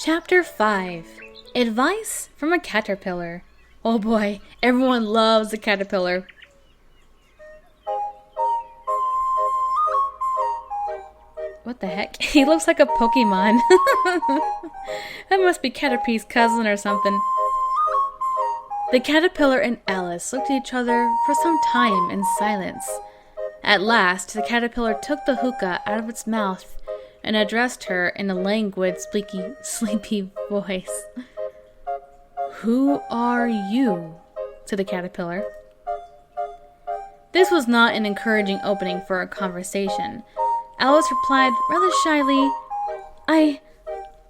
Chapter 5. Advice from a Caterpillar. Oh boy, everyone loves a caterpillar. What the heck? He looks like a Pokemon. That must be Caterpie's cousin or something. The caterpillar and Alice looked at each other for some time in silence. At last, the caterpillar took the hookah out of its mouth and addressed her in a languid, sleepy voice. "Who are you?" said the caterpillar. This was not an encouraging opening for a conversation. Alice replied rather shyly, I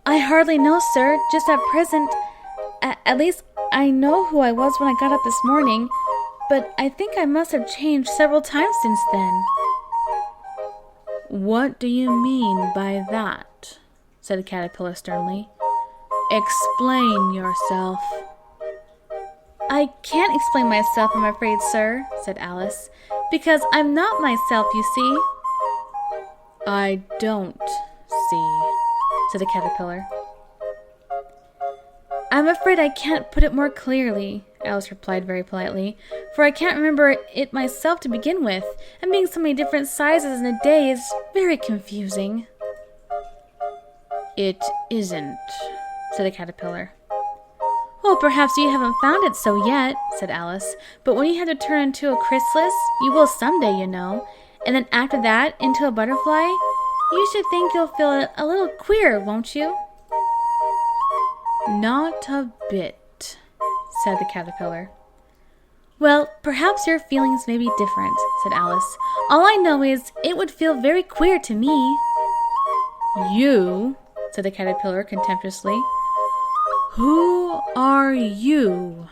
hardly know, sir, just at present. At least I know who I was when I got up this morning, but I think I must have changed several times since then." "What do you mean by that?" said the caterpillar sternly. "Explain yourself." "I can't explain myself, I'm afraid, sir," said Alice, "because I'm not myself, you see." "I don't see," said the caterpillar. "I'm afraid I can't put it more clearly," Alice replied very politely, "for I can't remember it myself to begin with, and being so many different sizes in a day is very confusing." "It isn't," said the caterpillar. "Well, perhaps you haven't found it so yet," said Alice, "but when you have to turn into a chrysalis, you will someday, you know, and then after that into a butterfly, you should think you'll feel a little queer, won't you?" "Not a bit," said the caterpillar. "Well, perhaps your feelings may be different," said Alice. "All I know is it would feel very queer to me." "You?" said the caterpillar contemptuously. "Who are you?"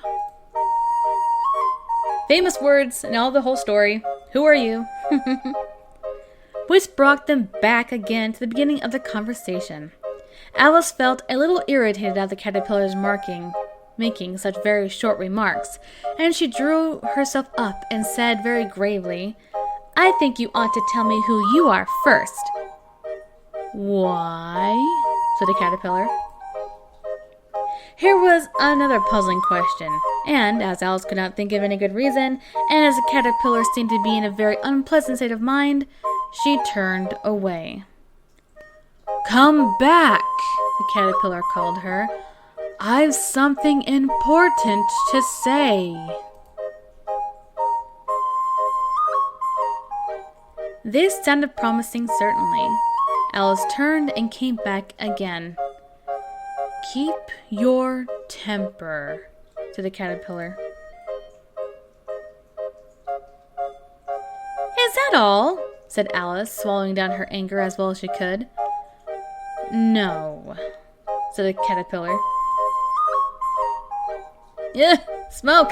Famous words and all the whole story. Who are you? Which brought them back again to the beginning of the conversation. Alice felt a little irritated at the caterpillar's making such very short remarks, and she drew herself up and said very gravely, "I think you ought to tell me who you are first." "Why?" said the caterpillar. Here was another puzzling question, and as Alice could not think of any good reason, and as the caterpillar seemed to be in a very unpleasant state of mind, she turned away. "Come back," the caterpillar called her. "I've something important to say." This sounded promising, certainly. Alice turned and came back again. "Keep your temper," said the caterpillar. "Is that all?" said Alice, swallowing down her anger as well as she could. "No," said the caterpillar. "Ugh, smoke!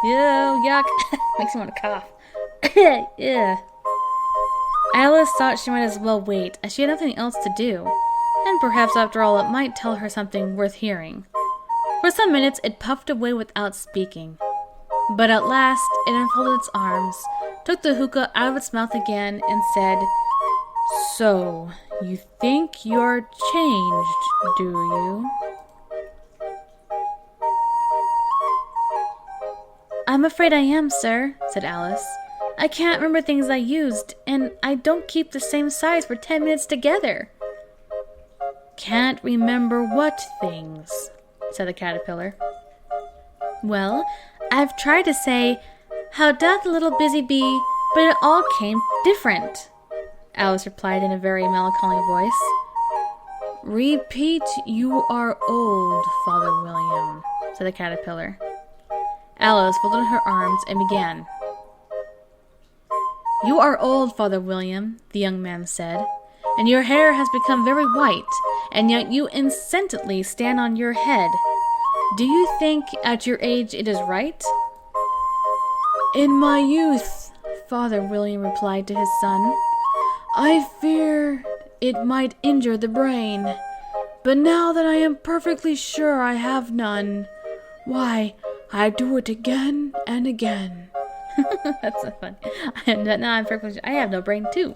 Ew, yuck! Makes me want to cough." Ugh. Alice thought she might as well wait, as she had nothing else to do, and perhaps after all it might tell her something worth hearing. For some minutes it puffed away without speaking, but at last it unfolded its arms, took the hookah out of its mouth again, and said, "So, you think you're changed, do you?" "I'm afraid I am, sir," said Alice. "I can't remember things I used, and I don't keep the same size for 10 minutes together." "Can't remember what things?" said the caterpillar. "Well, I've tried to say, 'How doth the little busy bee,' but it all came different," Alice replied in a very melancholy voice. "Repeat, 'You are old, Father William,'" said the caterpillar. Alice folded her arms and began. "You are old, Father William," the young man said, "and your hair has become very white, and yet you incessantly stand on your head. Do you think at your age it is right?" "In my youth," Father William replied to his son, "I feared it might injure the brain, but now that I am perfectly sure I have none, why, I do it again and again." That's so funny. Now I'm perfectly sure I have no brain too.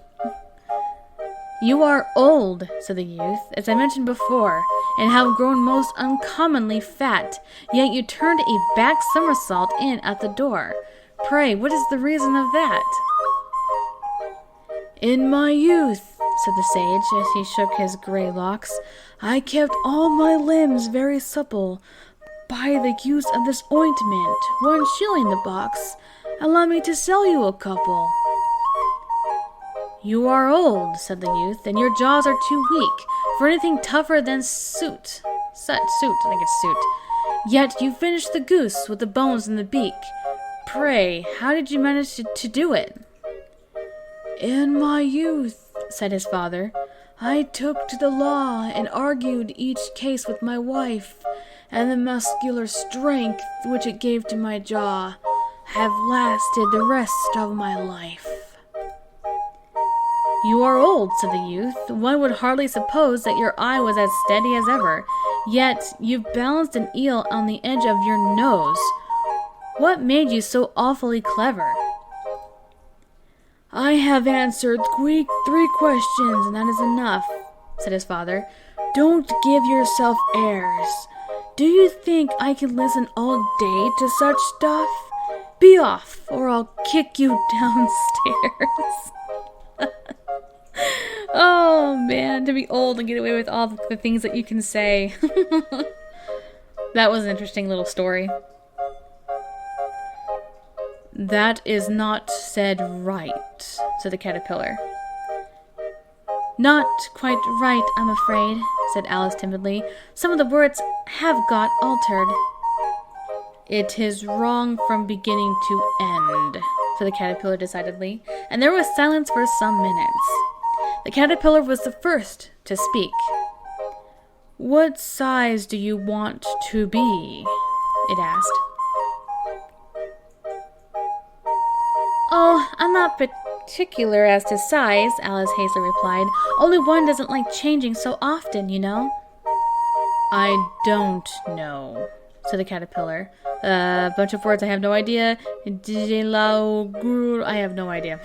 You are old, said the youth, as I mentioned before, and have grown most uncommonly fat, yet you turned a back somersault in at the door. Pray, what is the reason of that? In my youth, said the sage, as he shook his gray locks, I kept all my limbs very supple by the use of this ointment, 1 shilling the box. Allow me to sell you a couple. You are old, said the youth, and your jaws are too weak for anything tougher than soot. Yet you finished the goose with the bones in the beak. Pray, how did you manage to do it? In my youth, said his father, I took to the law and argued each case with my wife, and the muscular strength which it gave to my jaw have lasted the rest of my life. You are old, said the youth. One would hardly suppose that your eye was as steady as ever, yet you've balanced an eel on the edge of your nose. What made you so awfully clever? I have answered 3 questions, and that is enough, said his father. Don't give yourself airs. Do you think I can listen all day to such stuff? Be off, or I'll kick you downstairs. Oh, man, to be old and get away with all the things that you can say. That was an interesting little story. That is not said right, said the caterpillar. Not quite right, I'm afraid, said Alice timidly. Some of the words have got altered. It is wrong from beginning to end, said the caterpillar decidedly, and there was silence for some minutes. The caterpillar was the first to speak. What size do you want to be? It asked. Oh, I'm not particular as to size, Alice hastily replied. Only one doesn't like changing so often, you know. I don't know, said the caterpillar. A bunch of words I have no idea. I have no idea.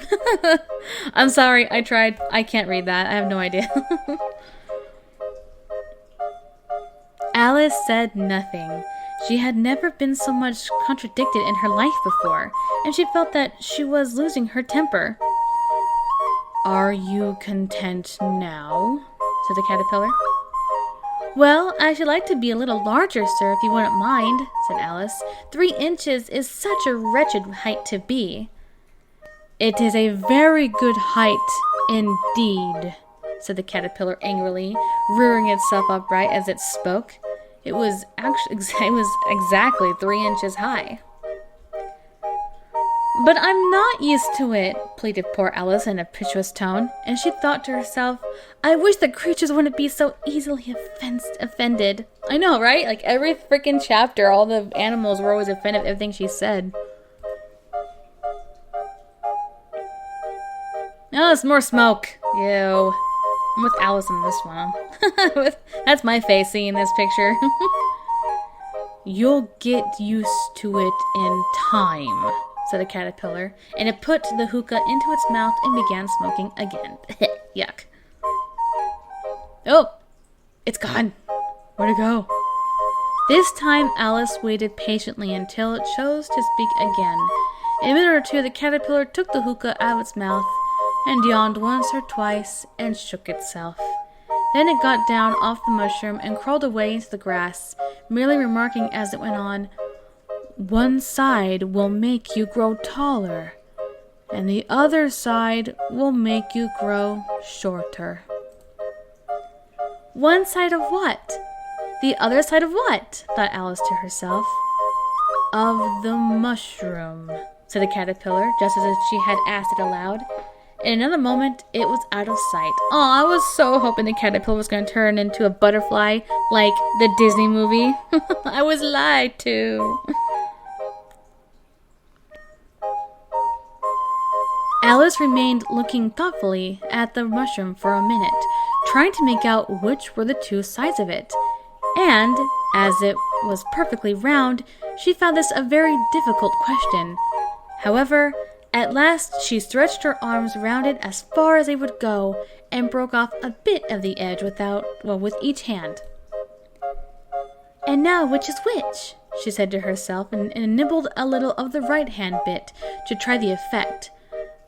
I'm sorry, I tried. I can't read that. I have no idea. Alice said nothing. She had never been so much contradicted in her life before, and she felt that she was losing her temper. Are you content now? Said the caterpillar. Well, I should like to be a little larger, sir, if you wouldn't mind, said Alice. 3 inches is such a wretched height to be. It is a very good height indeed, said the caterpillar angrily, rearing itself upright as it spoke. It was exactly 3 inches high. But I'm not used to it, pleaded poor Alice in a piteous tone, and she thought to herself, I wish the creatures wouldn't be so easily offended. I know, right? Like every freaking chapter, all the animals were always offended at everything she said. Oh, it's more smoke. Ew. I'm with Alice in this one. That's my face seeing this picture. You'll get used to it in time, said the caterpillar, and it put the hookah into its mouth and began smoking again. Yuck. Oh, it's gone. Where'd it go? This time Alice waited patiently until it chose to speak again. In a minute or two, the caterpillar took the hookah out of its mouth and yawned once or twice and shook itself. Then it got down off the mushroom and crawled away into the grass, merely remarking as it went on, One side will make you grow taller, and the other side will make you grow shorter. One side of what? The other side of what? Thought Alice to herself. Of the mushroom, said the caterpillar, just as if she had asked it aloud. In another moment, it was out of sight. Oh, I was so hoping the caterpillar was going to turn into a butterfly like the Disney movie. I was lied to. Alice remained looking thoughtfully at the mushroom for a minute, trying to make out which were the 2 sides of it. And, as it was perfectly round, she found this a very difficult question. However, at last she stretched her arms round it as far as they would go, and broke off a bit of the edge with each hand. "And now which is which?" she said to herself, and nibbled a little of the right hand bit to try the effect.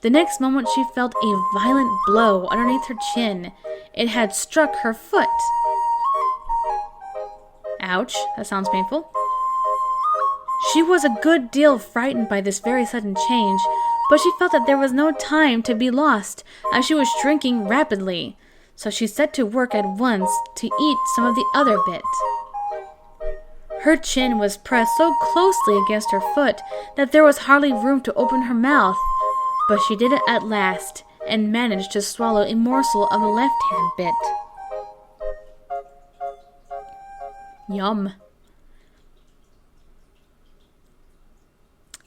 The next moment she felt a violent blow underneath her chin. It had struck her foot. Ouch, that sounds painful. She was a good deal frightened by this very sudden change, but she felt that there was no time to be lost, as she was shrinking rapidly. So she set to work at once to eat some of the other bit. Her chin was pressed so closely against her foot that there was hardly room to open her mouth, but she did it at last, and managed to swallow a morsel of the left-hand bit. Yum.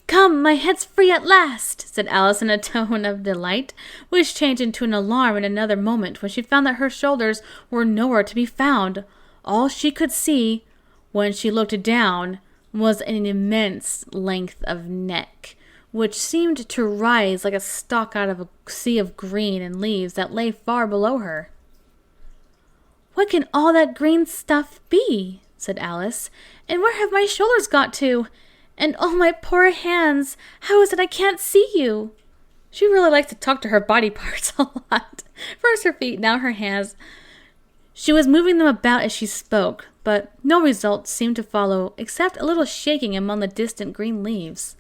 "Come, my head's free at last," said Alice in a tone of delight, which changed into an alarm in another moment when she found that her shoulders were nowhere to be found. All she could see, when she looked down, was an immense length of neck, which seemed to rise like a stalk out of a sea of green and leaves that lay far below her. "What can all that green stuff be?" said Alice. "And where have my shoulders got to? And oh, my poor hands, how is it I can't see you?" She really likes to talk to her body parts a lot. First her feet, now her hands. She was moving them about as she spoke, but no result seemed to follow except a little shaking among the distant green leaves.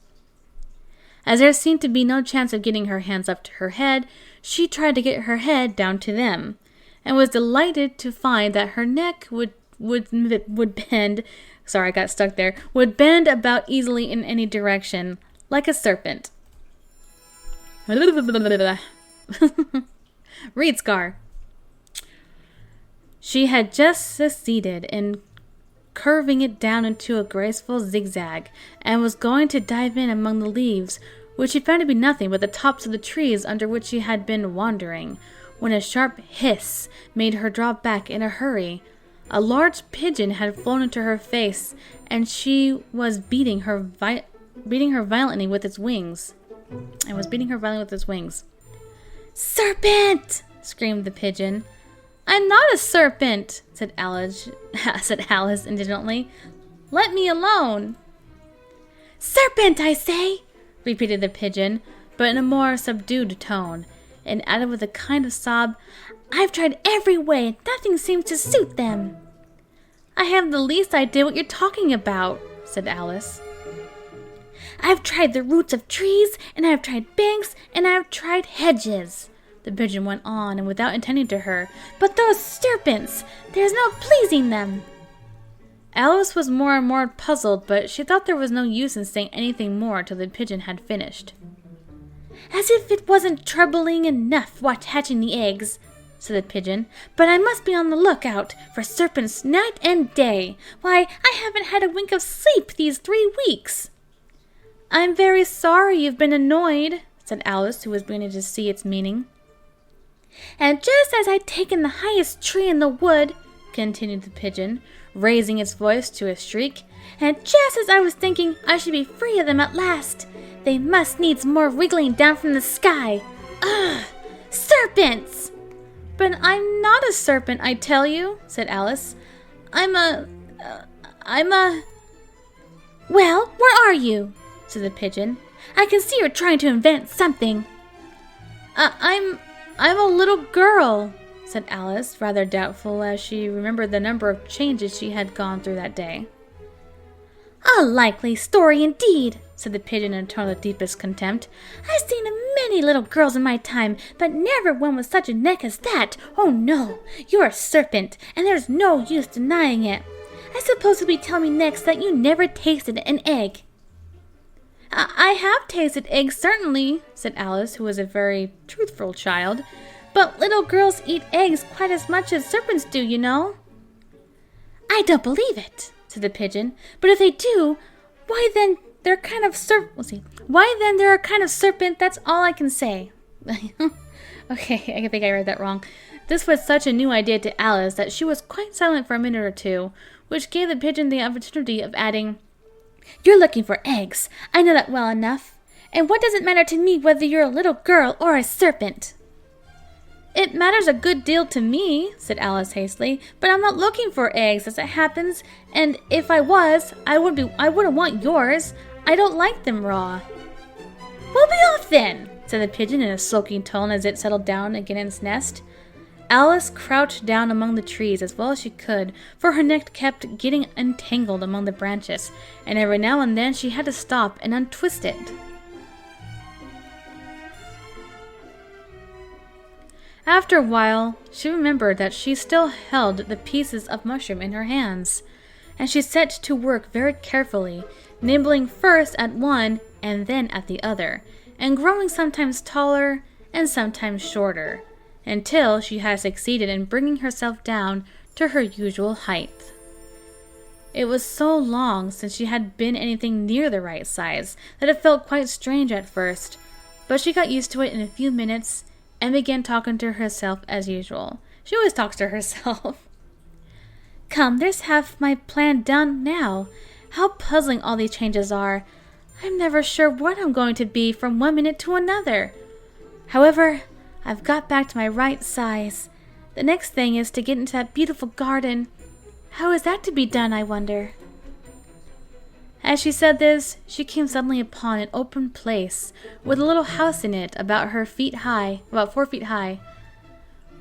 As there seemed to be no chance of getting her hands up to her head, she tried to get her head down to them, and was delighted to find that her neck would bend. Sorry, I got stuck there. Would bend about easily in any direction, like a serpent. Read, Scar. She had just succeeded in curving it down into a graceful zigzag, and was going to dive in among the leaves, which she found to be nothing but the tops of the trees under which she had been wandering, when a sharp hiss made her draw back in a hurry. A large pigeon had flown into her face, and she was beating her violently with its wings. "Serpent!" screamed the pigeon. "I'm not a serpent," said Alice indignantly. "Let me alone." "Serpent, I say!" repeated the pigeon, but in a more subdued tone, and added with a kind of sob, "I've tried every way, and nothing seems to suit them." "I haven't the least idea what you're talking about," said Alice. "I've tried the roots of trees, and I've tried banks, and I've tried hedges," the pigeon went on, and without attending to her. "But those serpents, there's no pleasing them." Alice was more and more puzzled, but she thought there was no use in saying anything more till the pigeon had finished. "As if it wasn't troubling enough hatching the eggs," said the pigeon, "but I must be on the lookout for serpents night and day. Why, I haven't had a wink of sleep these 3 weeks." "I'm very sorry you've been annoyed," said Alice, who was beginning to see its meaning. "And just as I'd taken the highest tree in the wood," continued the pigeon, raising its voice to a shriek, "and just as I was thinking I should be free of them at last, they must needs more wriggling down from the sky. Ugh! Serpents!" "But I'm not a serpent, I tell you," said Alice. I'm a... "Well, where are you?" said the pigeon. "I can see you're trying to invent something." I'm a little girl," said Alice, rather doubtful, as she remembered the number of changes she had gone through that day. "A likely story indeed," said the pigeon in a tone of the deepest contempt. "I've seen many little girls in my time, but never one with such a neck as that. Oh no, you're a serpent, and there's no use denying it. I suppose you'll be telling me next that you never tasted an egg." I have tasted eggs, certainly," said Alice, who was a very truthful child. "But little girls eat eggs quite as much as serpents do, you know." "I don't believe it," said the pigeon. "But if they do, why then they're a kind of serpent, that's all I can say." Okay, I think I read that wrong. This was such a new idea to Alice that she was quite silent for a minute or two, which gave the pigeon the opportunity of adding, "You're looking for eggs. I know that well enough. And what does it matter to me whether you're a little girl or a serpent?" It matters a good deal to me, said Alice hastily, but I'm not looking for eggs as it happens, and if I was, I wouldn't want yours. I don't like them raw. We'll be off then, said the pigeon in a sulking tone as it settled down again in its nest. Alice crouched down among the trees as well as she could, for her neck kept getting entangled among the branches, and every now and then she had to stop and untwist it. After a while, she remembered that she still held the pieces of mushroom in her hands, and she set to work very carefully, nibbling first at one and then at the other, and growing sometimes taller and sometimes shorter, until she had succeeded in bringing herself down to her usual height. It was so long since she had been anything near the right size that it felt quite strange at first, but she got used to it in a few minutes and began talking to herself as usual. She always talks to herself. Come, there's half my plan done now. How puzzling all these changes are. I'm never sure what I'm going to be from one minute to another. However, I've got back to my right size. The next thing is to get into that beautiful garden. How is that to be done, I wonder? As she said this, she came suddenly upon an open place with a little house in it about 4 feet high.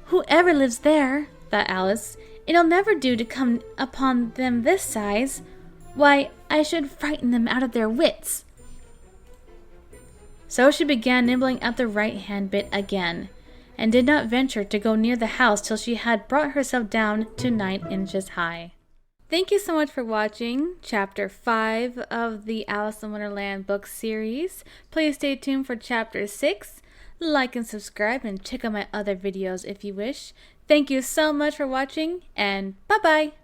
Whoever lives there, thought Alice, it'll never do to come upon them this size. Why, I should frighten them out of their wits. So she began nibbling at the right-hand bit again, and did not venture to go near the house till she had brought herself down to 9 inches high. Thank you so much for watching Chapter 5 of the Alice in Wonderland book series. Please stay tuned for Chapter 6. Like and subscribe and check out my other videos if you wish. Thank you so much for watching, and bye-bye!